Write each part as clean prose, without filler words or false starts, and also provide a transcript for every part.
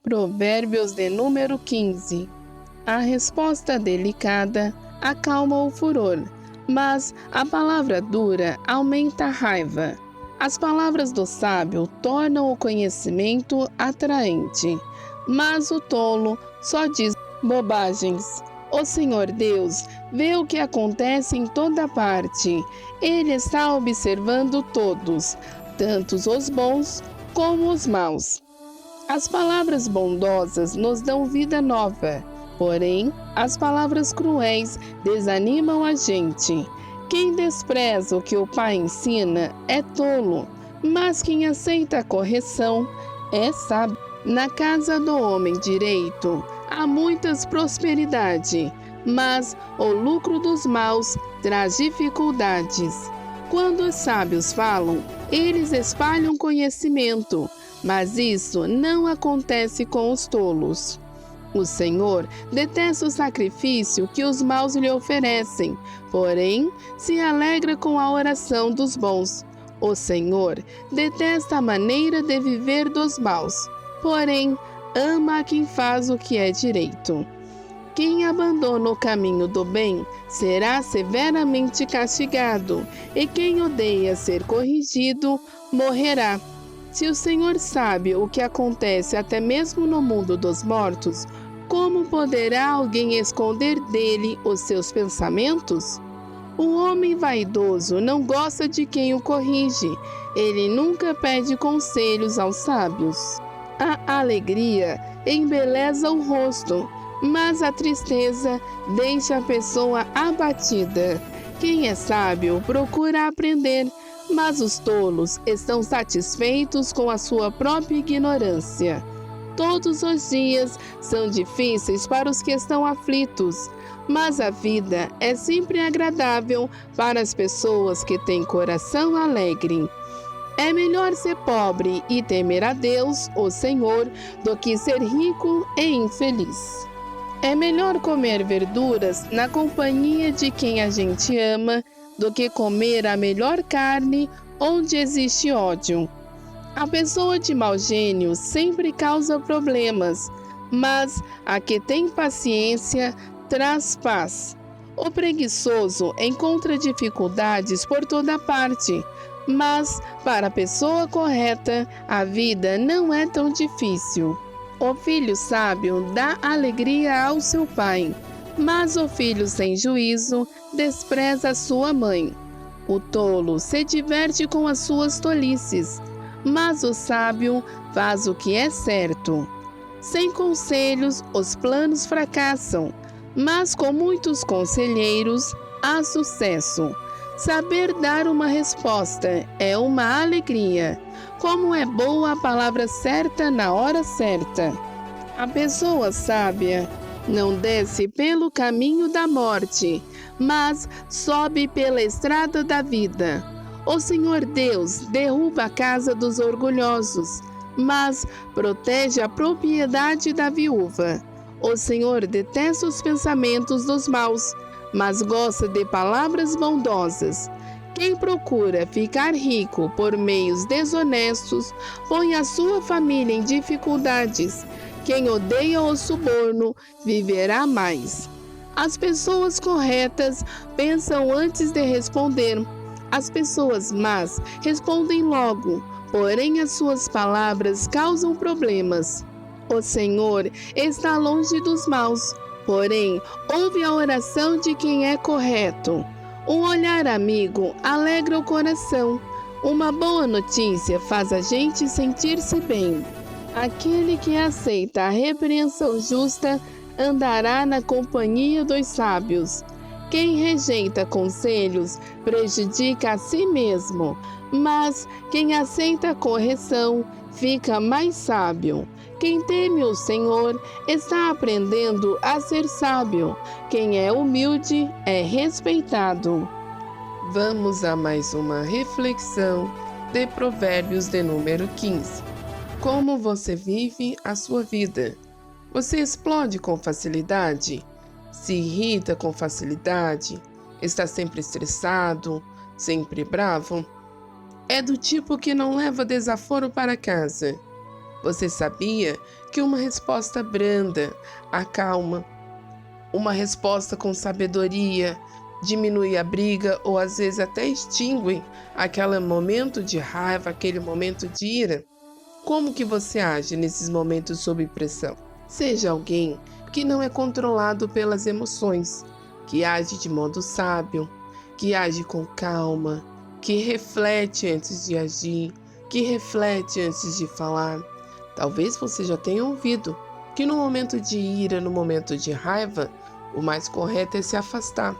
Provérbios de número 15. A resposta delicada acalma o furor, mas a palavra dura aumenta a raiva. As palavras do sábio tornam o conhecimento atraente, mas o tolo só diz bobagens. O Senhor Deus vê o que acontece em toda parte. Ele está observando todos, tanto os bons como os maus. As palavras bondosas nos dão vida nova, porém, as palavras cruéis desanimam a gente. Quem despreza o que o pai ensina é tolo, mas quem aceita a correção é sábio. Na casa do homem direito há muitas prosperidade, mas o lucro dos maus traz dificuldades. Quando os sábios falam, eles espalham conhecimento, mas isso não acontece com os tolos. O Senhor detesta o sacrifício que os maus lhe oferecem, porém se alegra com a oração dos bons. O Senhor detesta a maneira de viver dos maus, porém ama a quem faz o que é direito. Quem abandona o caminho do bem será severamente castigado, e quem odeia ser corrigido morrerá. Se o Senhor sabe o que acontece até mesmo no mundo dos mortos, como poderá alguém esconder dele os seus pensamentos? O homem vaidoso não gosta de quem o corrige, ele nunca pede conselhos aos sábios. A alegria embeleza o rosto, mas a tristeza deixa a pessoa abatida. Quem é sábio procura aprender, mas os tolos estão satisfeitos com a sua própria ignorância. Todos os dias são difíceis para os que estão aflitos, mas a vida é sempre agradável para as pessoas que têm coração alegre. É melhor ser pobre e temer a Deus, o Senhor, do que ser rico e infeliz. É melhor comer verduras na companhia de quem a gente ama do que comer a melhor carne onde existe ódio. A pessoa de mau gênio sempre causa problemas, mas a que tem paciência traz paz. O preguiçoso encontra dificuldades por toda parte, mas para a pessoa correta, a vida não é tão difícil. O filho sábio dá alegria ao seu pai, mas o filho sem juízo despreza sua mãe. O tolo se diverte com as suas tolices, mas o sábio faz o que é certo. Sem conselhos, os planos fracassam, mas com muitos conselheiros há sucesso. Saber dar uma resposta é uma alegria. Como é boa a palavra certa na hora certa. A pessoa sábia não desce pelo caminho da morte, mas sobe pela estrada da vida. O Senhor Deus derruba a casa dos orgulhosos, mas protege a propriedade da viúva. O Senhor detesta os pensamentos dos maus, mas gosta de palavras bondosas. Quem procura ficar rico por meios desonestos, põe a sua família em dificuldades. Quem odeia o suborno, viverá mais. As pessoas corretas pensam antes de responder. As pessoas más respondem logo, porém as suas palavras causam problemas. O Senhor está longe dos maus, porém ouve a oração de quem é correto. Um olhar amigo alegra o coração. Uma boa notícia faz a gente sentir-se bem. Aquele que aceita a repreensão justa andará na companhia dos sábios. Quem rejeita conselhos prejudica a si mesmo, mas quem aceita a correção fica mais sábio. Quem teme o Senhor está aprendendo a ser sábio. Quem é humilde é respeitado. Vamos a mais uma reflexão de Provérbios de número 15. Como você vive a sua vida? Você explode com facilidade? Se irrita com facilidade? Está sempre estressado? Sempre bravo? É do tipo que não leva desaforo para casa? Você sabia que uma resposta branda acalma, uma resposta com sabedoria diminui a briga ou às vezes até extingue aquele momento de raiva, aquele momento de ira. Como que você age nesses momentos sob pressão? Seja alguém que não é controlado pelas emoções, que age de modo sábio, que age com calma, que reflete antes de agir, que reflete antes de falar. Talvez você já tenha ouvido que no momento de ira, no momento de raiva, o mais correto é se afastar.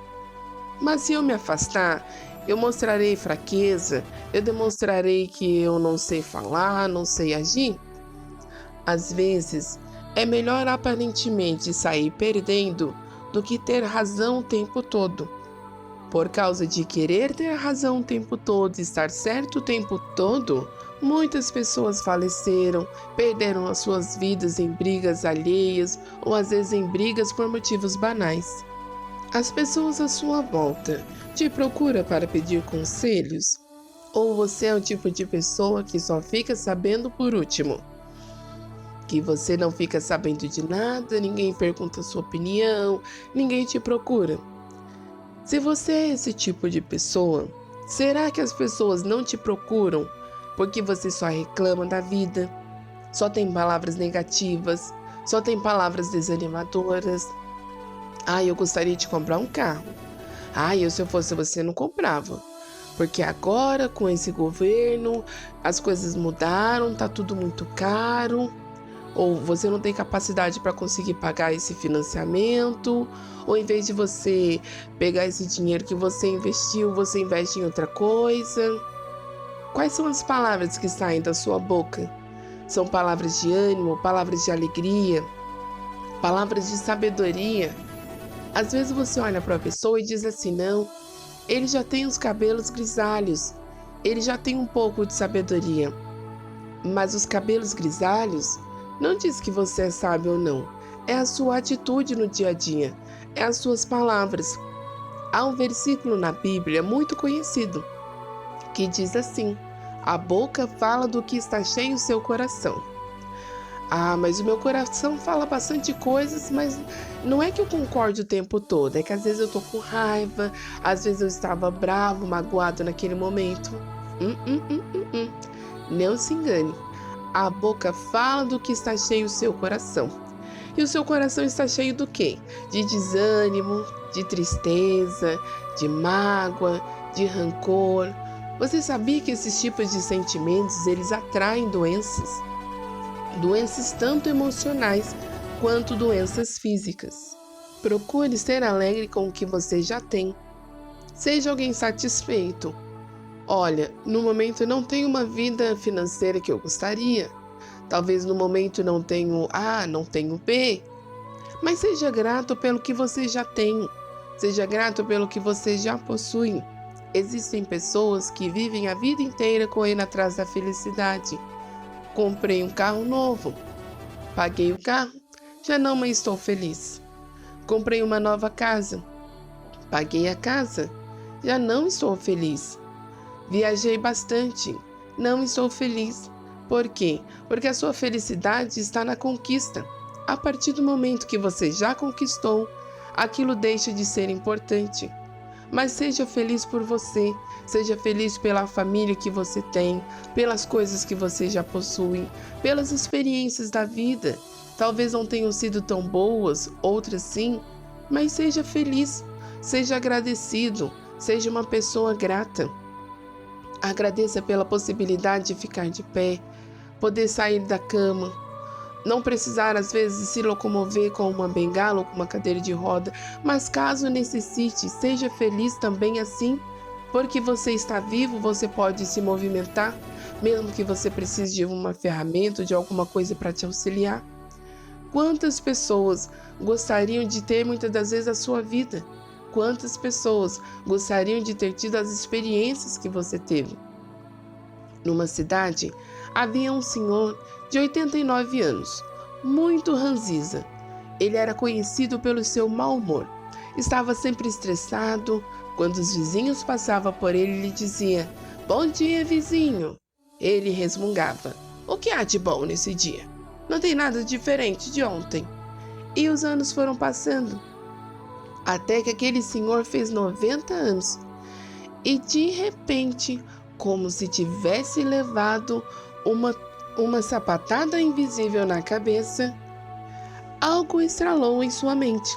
Mas se eu me afastar, eu mostrarei fraqueza, eu demonstrarei que eu não sei falar, não sei agir. Às vezes, é melhor aparentemente sair perdendo do que ter razão o tempo todo. Por causa de querer ter razão o tempo todo, estar certo o tempo todo, muitas pessoas faleceram, perderam as suas vidas em brigas alheias ou às vezes em brigas por motivos banais. As pessoas à sua volta te procuram para pedir conselhos? Ou você é o tipo de pessoa que só fica sabendo por último? Que você não fica sabendo de nada, ninguém pergunta a sua opinião, ninguém te procura? Se você é esse tipo de pessoa, será que as pessoas não te procuram porque você só reclama da vida, só tem palavras negativas, só tem palavras desanimadoras? Eu gostaria de comprar um carro. Se eu fosse você, não comprava. Porque agora, com esse governo, as coisas mudaram, tá tudo muito caro. Ou você não tem capacidade para conseguir pagar esse financiamento. Ou em vez de você pegar esse dinheiro que você investiu, você investe em outra coisa. Quais são as palavras que saem da sua boca? São palavras de ânimo, palavras de alegria, palavras de sabedoria? Às vezes você olha para a pessoa e diz assim, não, ele já tem os cabelos grisalhos, ele já tem um pouco de sabedoria. Mas os cabelos grisalhos não diz que você é sábio ou não, é a sua atitude no dia a dia, é as suas palavras. Há um versículo na Bíblia muito conhecido, que diz assim, a boca fala do que está cheio o seu coração. Mas o meu coração fala bastante coisas, mas não é que eu concorde o tempo todo, é que às vezes eu tô com raiva, às vezes eu estava bravo, magoado naquele momento. Não se engane, a boca fala do que está cheio o seu coração. E o seu coração está cheio do quê? De desânimo, de tristeza, de mágoa, de rancor. Você sabia que esses tipos de sentimentos, eles atraem doenças? Doenças tanto emocionais quanto doenças físicas. Procure ser alegre com o que você já tem. Seja alguém satisfeito. Olha, no momento não tenho uma vida financeira que eu gostaria. Talvez no momento não tenho A, não tenho B. Mas seja grato pelo que você já tem. Seja grato pelo que você já possui. Existem pessoas que vivem a vida inteira correndo atrás da felicidade. Comprei um carro novo, paguei o carro, já não mais estou feliz. Comprei uma nova casa, paguei a casa, já não estou feliz. Viajei bastante, não estou feliz. Por quê? Porque a sua felicidade está na conquista. A partir do momento que você já conquistou, aquilo deixa de ser importante. Mas seja feliz por você, seja feliz pela família que você tem, pelas coisas que você já possui, pelas experiências da vida. Talvez não tenham sido tão boas, outras sim, mas seja feliz, seja agradecido, seja uma pessoa grata. Agradeça pela possibilidade de ficar de pé, poder sair da cama, não precisar às vezes se locomover com uma bengala ou com uma cadeira de roda, mas caso necessite, seja feliz também assim, porque você está vivo, você pode se movimentar, mesmo que você precise de uma ferramenta, de alguma coisa para te auxiliar. Quantas pessoas gostariam de ter muitas das vezes a sua vida? Quantas pessoas gostariam de ter tido as experiências que você teve? Numa cidade, havia um senhor de 89 anos, muito ranzinza. Ele era conhecido pelo seu mau humor. Estava sempre estressado. Quando os vizinhos passavam por ele, ele dizia, "Bom dia, vizinho." Ele resmungava, "O que há de bom nesse dia?" Não tem nada diferente de ontem. E os anos foram passando, até que aquele senhor fez 90 anos. E de repente, como se tivesse levado uma sapatada invisível na cabeça, algo estralou em sua mente.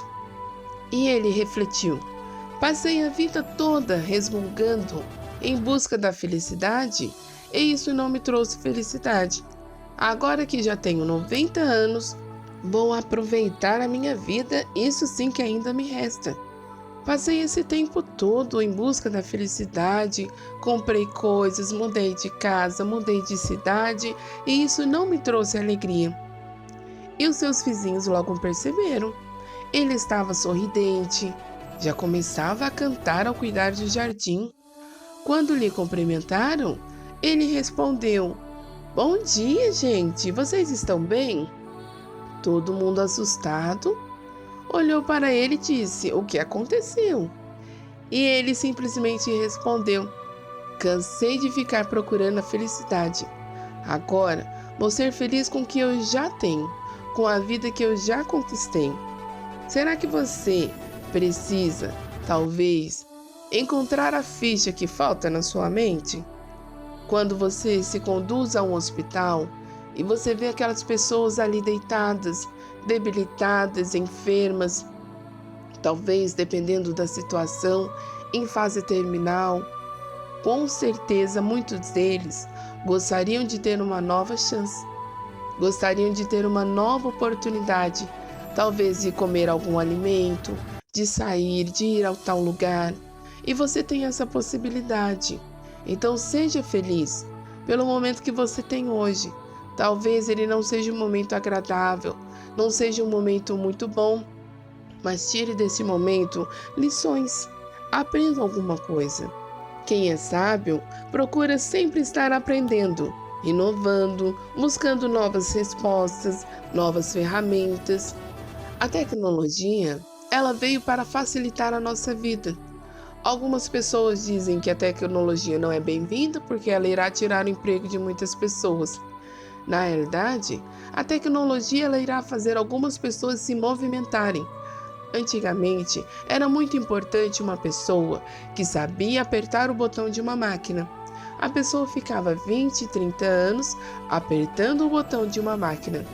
E ele refletiu: passei a vida toda resmungando em busca da felicidade e isso não me trouxe felicidade. Agora que já tenho 90 anos, vou aproveitar a minha vida, isso sim que ainda me resta. Passei esse tempo todo em busca da felicidade, comprei coisas, mudei de casa, mudei de cidade e isso não me trouxe alegria. E os seus vizinhos logo perceberam. Ele estava sorridente, já começava a cantar ao cuidar do jardim. Quando lhe cumprimentaram, ele respondeu: bom dia, gente, vocês estão bem? Todo mundo assustado olhou para ele e disse: o que aconteceu? E ele simplesmente respondeu: cansei de ficar procurando a felicidade. Agora vou ser feliz com o que eu já tenho, com a vida que eu já conquistei. Será que você precisa, talvez, encontrar a ficha que falta na sua mente? Quando você se conduz a um hospital e você vê aquelas pessoas ali deitadas, debilitadas, enfermas, talvez, dependendo da situação, em fase terminal, com certeza muitos deles gostariam de ter uma nova chance, gostariam de ter uma nova oportunidade, talvez de comer algum alimento, de sair, de ir a tal lugar. E você tem essa possibilidade. Então seja feliz pelo momento que você tem hoje. Talvez ele não seja um momento agradável, não seja um momento muito bom, mas tire desse momento lições, aprenda alguma coisa. Quem é sábio procura sempre estar aprendendo, inovando, buscando novas respostas, novas ferramentas. A tecnologia, ela veio para facilitar a nossa vida. Algumas pessoas dizem que a tecnologia não é bem-vinda porque ela irá tirar o emprego de muitas pessoas. Na realidade, a tecnologia ela irá fazer algumas pessoas se movimentarem. Antigamente, era muito importante uma pessoa que sabia apertar o botão de uma máquina. A pessoa ficava 20, 30 anos apertando o botão de uma máquina.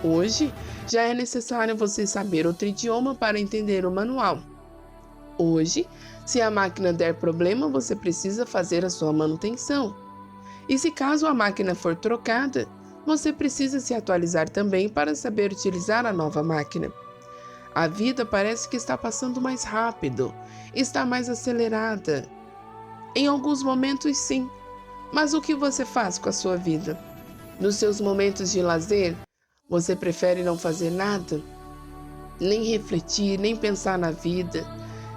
Hoje, já é necessário você saber outro idioma para entender o manual. Hoje, se a máquina der problema, você precisa fazer a sua manutenção. E se caso a máquina for trocada, você precisa se atualizar também para saber utilizar a nova máquina. A vida parece que está passando mais rápido, está mais acelerada. Em alguns momentos, sim. Mas o que você faz com a sua vida? Nos seus momentos de lazer, você prefere não fazer nada? Nem refletir, nem pensar na vida,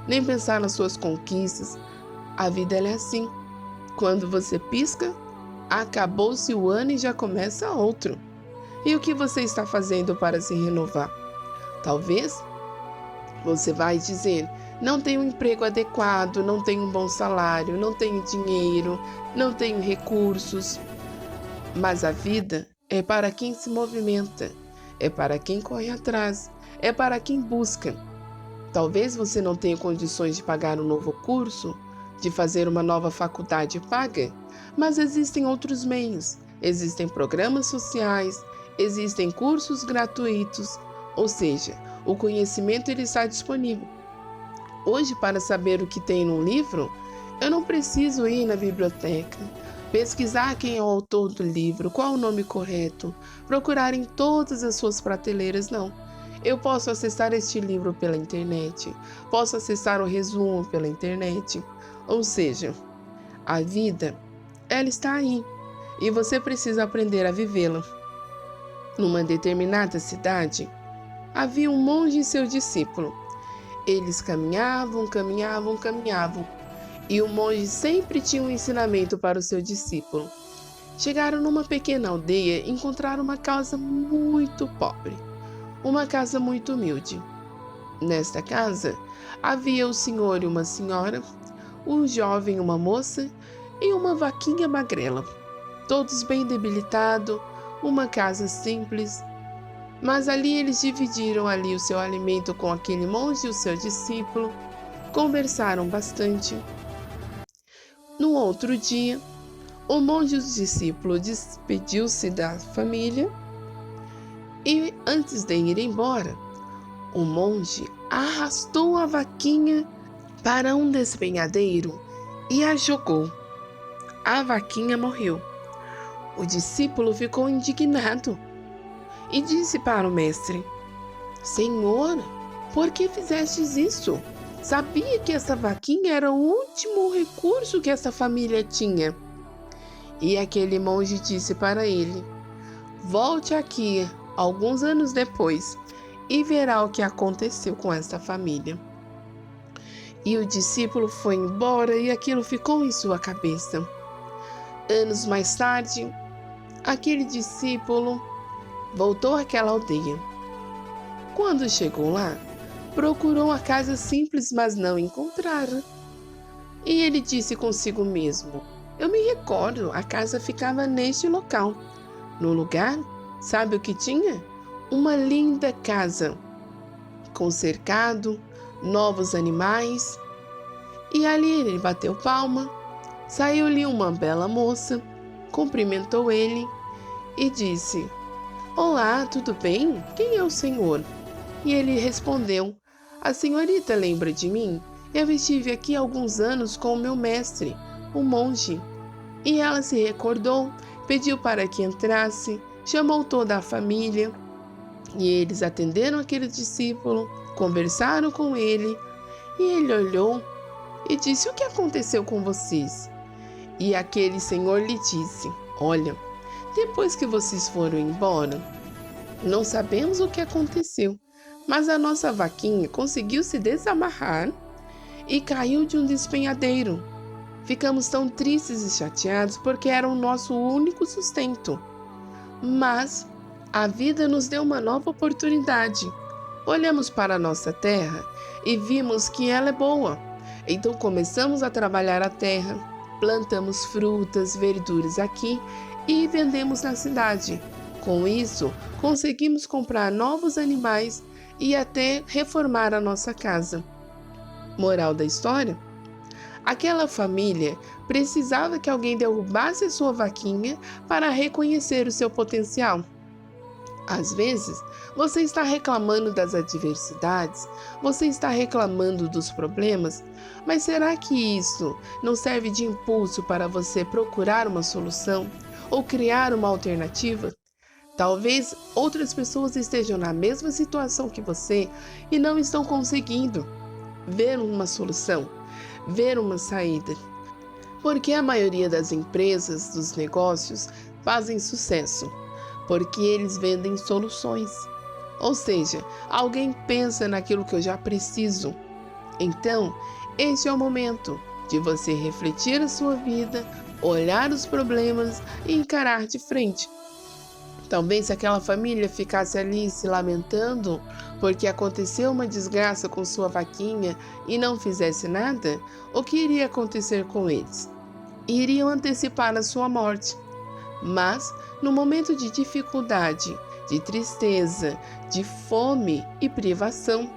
nem pensar nas suas conquistas. A vida ela é assim. Quando você pisca, acabou-se o ano e já começa outro. E o que você está fazendo para se renovar? Talvez você vai dizer: não tenho um emprego adequado, não tenho um bom salário, não tenho dinheiro, não tenho recursos. Mas a vida é para quem se movimenta, é para quem corre atrás, é para quem busca. Talvez você não tenha condições de pagar um novo curso, de fazer uma nova faculdade paga, mas existem outros meios, existem programas sociais, existem cursos gratuitos, ou seja, o conhecimento ele está disponível. Hoje, para saber o que tem num livro, eu não preciso ir na biblioteca, pesquisar quem é o autor do livro, qual o nome correto, procurar em todas as suas prateleiras, não. Eu posso acessar este livro pela internet, posso acessar o resumo pela internet. Ou seja, a vida, ela está aí e você precisa aprender a vivê-la. Numa determinada cidade, havia um monge e seu discípulo. Eles caminhavam, e o monge sempre tinha um ensinamento para o seu discípulo. Chegaram numa pequena aldeia e encontraram uma casa muito pobre, uma casa muito humilde. Nesta casa, havia o senhor e uma senhora, um jovem e uma moça e uma vaquinha magrela, todos bem debilitados, uma casa simples. Mas ali eles dividiram ali o seu alimento com aquele monge e o seu discípulo, conversaram bastante. No outro dia, o monge e o discípulo despediu-se da família e, antes de ir embora, o monge arrastou a vaquinha para um despenhadeiro e a jogou. A vaquinha morreu. O discípulo ficou indignado e disse para o mestre: Senhor, por que fizestes isso? Sabia que essa vaquinha era o último recurso que essa família tinha. E aquele monge disse para ele: Volte aqui alguns anos depois e verá o que aconteceu com essa família. E o discípulo foi embora e aquilo ficou em sua cabeça. Anos mais tarde, aquele discípulo voltou àquela aldeia. Quando chegou lá, procurou uma casa simples, mas não encontrara. E ele disse consigo mesmo: Eu me recordo, a casa ficava neste local. No lugar, sabe o que tinha? Uma linda casa, com cercado, novos animais. E ali ele bateu palma, saiu-lhe uma bela moça, cumprimentou ele e disse: Olá, tudo bem? Quem é o senhor? E ele respondeu: A senhorita lembra de mim? Eu estive aqui há alguns anos com o meu mestre, o monge. E ela se recordou, pediu para que entrasse, chamou toda a família. E eles atenderam aquele discípulo, conversaram com ele. E ele olhou e disse: O que aconteceu com vocês? E aquele senhor lhe disse: Olha, depois que vocês foram embora, não sabemos o que aconteceu, mas a nossa vaquinha conseguiu se desamarrar e caiu de um despenhadeiro. Ficamos tão tristes e chateados porque era o nosso único sustento. Mas a vida nos deu uma nova oportunidade. Olhamos para a nossa terra e vimos que ela é boa. Então começamos a trabalhar a terra, plantamos frutas, verduras aqui e vendemos na cidade. Com isso, conseguimos comprar novos animais e até reformar a nossa casa. Moral da história? Aquela família precisava que alguém derrubasse a sua vaquinha para reconhecer o seu potencial. Às vezes, você está reclamando das adversidades, você está reclamando dos problemas, mas será que isso não serve de impulso para você procurar uma solução ou criar uma alternativa? Talvez outras pessoas estejam na mesma situação que você e não estão conseguindo ver uma solução, ver uma saída. Porque a maioria das empresas, dos negócios, fazem sucesso, porque eles vendem soluções. Ou seja, alguém pensa naquilo que eu já preciso. Então, este é o momento de você refletir a sua vida, olhar os problemas e encarar de frente. Talvez se aquela família ficasse ali se lamentando porque aconteceu uma desgraça com sua vaquinha e não fizesse nada, o que iria acontecer com eles? Iriam antecipar a sua morte. Mas, no momento de dificuldade, de tristeza, de fome e privação,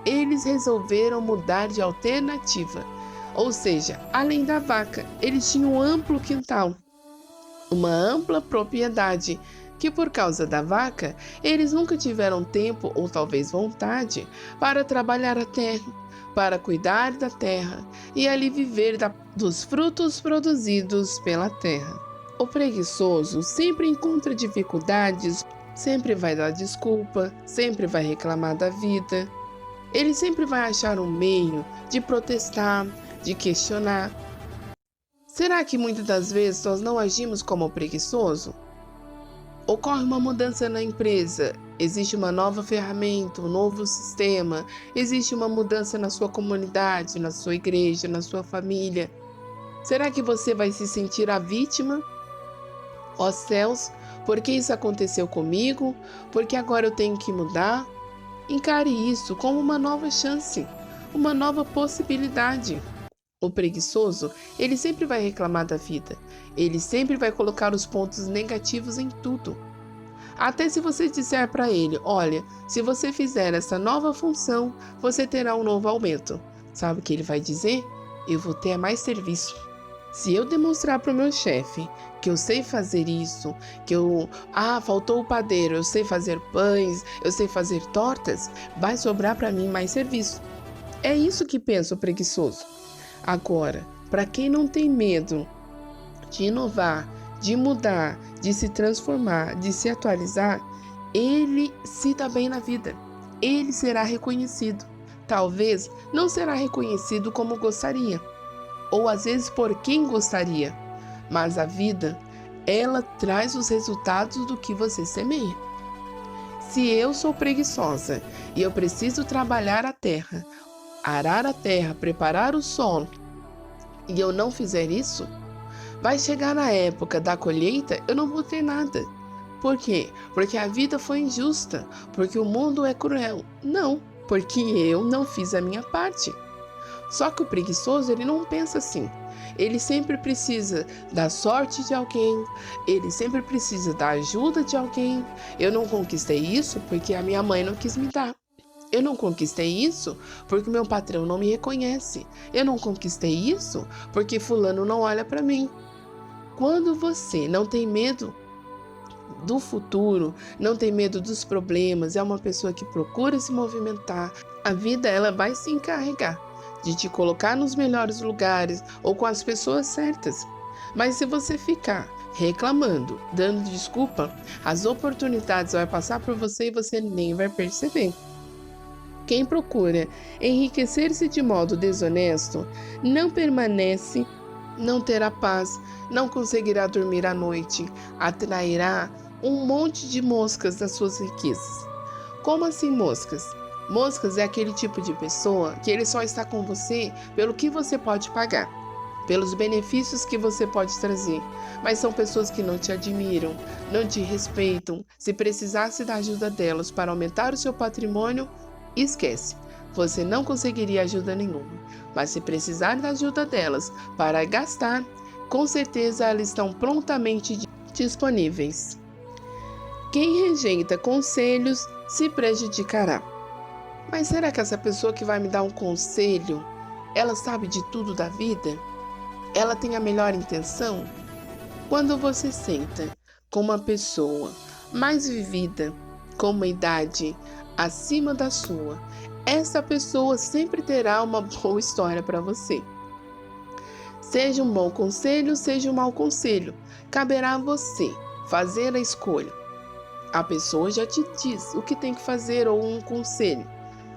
eles resolveram mudar de alternativa. Ou seja, além da vaca, eles tinham um amplo quintal, uma ampla propriedade, que por causa da vaca, eles nunca tiveram tempo ou talvez vontade para trabalhar a terra, para cuidar da terra e ali viver dos frutos produzidos pela terra. O preguiçoso sempre encontra dificuldades, sempre vai dar desculpa, sempre vai reclamar da vida. Ele sempre vai achar um meio de protestar, de questionar. Será que muitas das vezes nós não agimos como o preguiçoso? Ocorre uma mudança na empresa, existe uma nova ferramenta, um novo sistema, existe uma mudança na sua comunidade, na sua igreja, na sua família. Será que você vai se sentir a vítima? Ó céus, por que isso aconteceu comigo? Porque agora eu tenho que mudar? Encare isso como uma nova chance, uma nova possibilidade. O preguiçoso, ele sempre vai reclamar da vida. Ele sempre vai colocar os pontos negativos em tudo. Até se você disser para ele, olha, se você fizer essa nova função, você terá um novo aumento. Sabe o que ele vai dizer? Eu vou ter mais serviço. Se eu demonstrar para o meu chefe que eu sei fazer isso, faltou o padeiro, eu sei fazer pães, eu sei fazer tortas, vai sobrar para mim mais serviço. É isso que pensa o preguiçoso. Agora, para quem não tem medo de inovar, de mudar, de se transformar, de se atualizar, ele se dá bem na vida. Ele será reconhecido. Talvez não será reconhecido como gostaria, ou às vezes por quem gostaria, mas a vida, ela traz os resultados do que você semeia. Se eu sou preguiçosa e eu preciso trabalhar a terra, arar a terra, preparar o solo, e eu não fizer isso, vai chegar na época da colheita, eu não vou ter nada. Por quê? Porque a vida foi injusta, porque o mundo é cruel. Não, porque eu não fiz a minha parte. Só que o preguiçoso, ele não pensa assim. Ele sempre precisa da sorte de alguém, ele sempre precisa da ajuda de alguém. Eu não conquistei isso porque a minha mãe não quis me dar. Eu não conquistei isso porque meu patrão não me reconhece. Eu não conquistei isso porque fulano não olha para mim. Quando você não tem medo do futuro, não tem medo dos problemas, é uma pessoa que procura se movimentar, a vida ela vai se encarregar de te colocar nos melhores lugares ou com as pessoas certas. Mas se você ficar reclamando, dando desculpa, as oportunidades vão passar por você e você nem vai perceber. Quem procura enriquecer-se de modo desonesto não permanece, não terá paz, não conseguirá dormir à noite, atrairá um monte de moscas das suas riquezas. Como assim moscas? Moscas é aquele tipo de pessoa que ele só está com você pelo que você pode pagar, pelos benefícios que você pode trazer, mas são pessoas que não te admiram, não te respeitam. Se precisasse da ajuda delas para aumentar o seu patrimônio, esquece, você não conseguiria ajuda nenhuma, mas se precisar da ajuda delas para gastar, com certeza elas estão prontamente disponíveis. Quem rejeita conselhos se prejudicará. Mas será que essa pessoa que vai me dar um conselho, ela sabe de tudo da vida? Ela tem a melhor intenção? Quando você senta com uma pessoa mais vivida, com uma idade acima da sua, essa pessoa sempre terá uma boa história para você. Seja um bom conselho, seja um mau conselho, caberá a você fazer a escolha. A pessoa já te diz o que tem que fazer ou um conselho.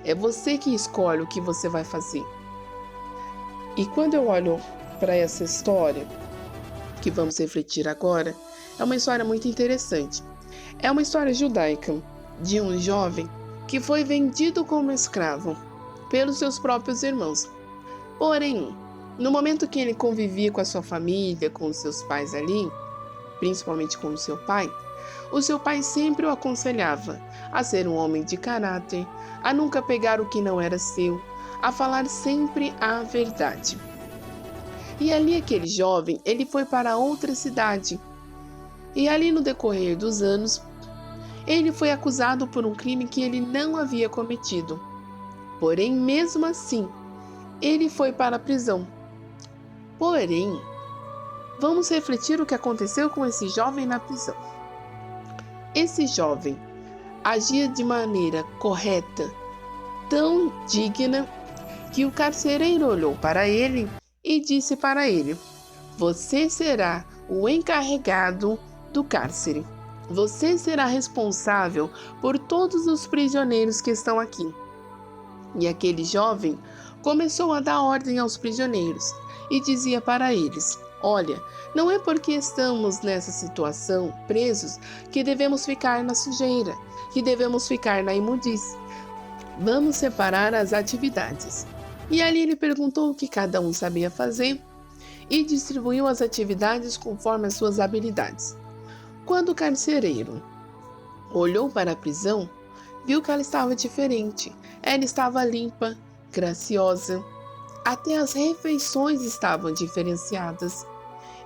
É você que escolhe o que você vai fazer. E quando eu olho para essa história, que vamos refletir agora, é uma história muito interessante. É uma história judaica de um jovem que foi vendido como escravo pelos seus próprios irmãos. Porém, no momento que ele convivia com a sua família, com os seus pais ali, principalmente com o seu pai sempre o aconselhava a ser um homem de caráter, a nunca pegar o que não era seu, a falar sempre a verdade. E ali aquele jovem, ele foi para outra cidade. E ali no decorrer dos anos, ele foi acusado por um crime que ele não havia cometido. Porém, mesmo assim, ele foi para a prisão. Porém, vamos refletir o que aconteceu com esse jovem na prisão. Esse jovem agia de maneira correta, tão digna, que o carcereiro olhou para ele e disse para ele: você será o encarregado do cárcere. Você será responsável por todos os prisioneiros que estão aqui. E aquele jovem começou a dar ordem aos prisioneiros e dizia para eles: olha, não é porque estamos nessa situação, presos, que devemos ficar na sujeira, que devemos ficar na imundície. Vamos separar as atividades. E ali ele perguntou o que cada um sabia fazer e distribuiu as atividades conforme as suas habilidades. Quando o carcereiro olhou para a prisão, viu que ela estava diferente. Ela estava limpa, graciosa. Até as refeições estavam diferenciadas.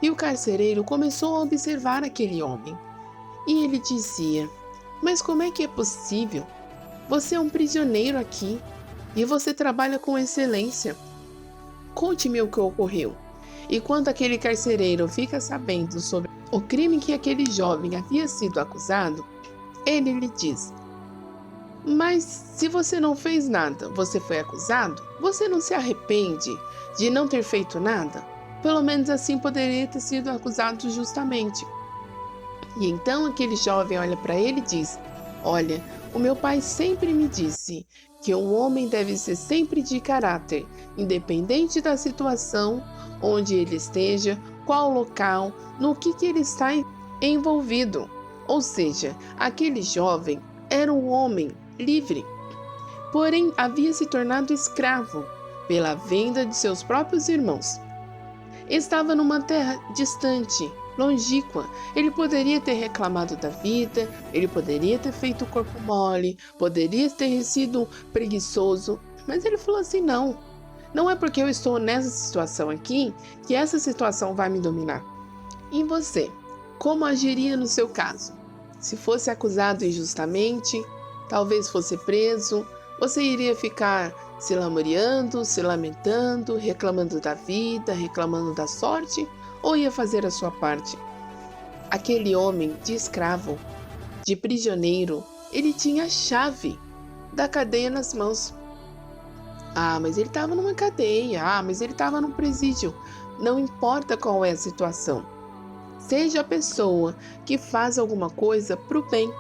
E o carcereiro começou a observar aquele homem. E ele dizia: Mas como é que é possível? Você é um prisioneiro aqui e você trabalha com excelência. Conte-me o que ocorreu. E quando aquele carcereiro fica sabendo sobre o crime que aquele jovem havia sido acusado, ele lhe diz: Mas se você não fez nada, você foi acusado? Você não se arrepende de não ter feito nada? Pelo menos assim poderia ter sido acusado justamente. E então aquele jovem olha para ele e diz: Olha, o meu pai sempre me disse que um homem deve ser sempre de caráter, independente da situação onde ele esteja, qual local, no que ele está envolvido. Ou seja, aquele jovem era um homem livre, porém havia se tornado escravo pela venda de seus próprios irmãos. Estava numa terra distante, longínqua. Ele poderia ter reclamado da vida, ele poderia ter feito o corpo mole, poderia ter sido preguiçoso, mas ele falou assim: não é porque eu estou nessa situação aqui que essa situação vai me dominar. E você, como agiria no seu caso? Se fosse acusado injustamente, talvez fosse preso, você iria ficar se lamuriando, se lamentando, reclamando da vida, reclamando da sorte, ou ia fazer a sua parte? Aquele homem de escravo, de prisioneiro, ele tinha a chave da cadeia nas mãos. Mas ele estava numa cadeia, mas ele estava num presídio. Não importa qual é a situação. Seja a pessoa que faz alguma coisa para o bem.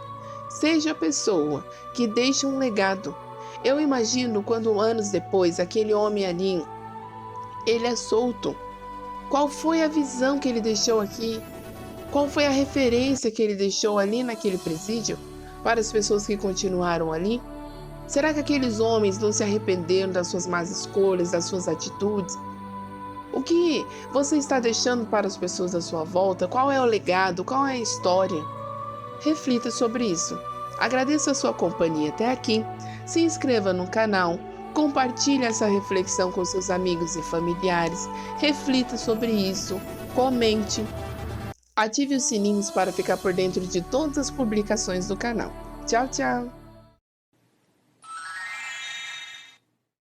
Seja a pessoa que deixa um legado. Eu imagino quando anos depois aquele homem ali, ele é solto. Qual foi a visão que ele deixou aqui? Qual foi a referência que ele deixou ali naquele presídio para as pessoas que continuaram ali? Será que aqueles homens não se arrependeram das suas más escolhas, das suas atitudes? O que você está deixando para as pessoas à sua volta? Qual é o legado? Qual é a história? Reflita sobre isso. Agradeço a sua companhia até aqui. Se inscreva no canal. Compartilhe essa reflexão com seus amigos e familiares. Reflita sobre isso. Comente. Ative os sininhos para ficar por dentro de todas as publicações do canal. Tchau, tchau!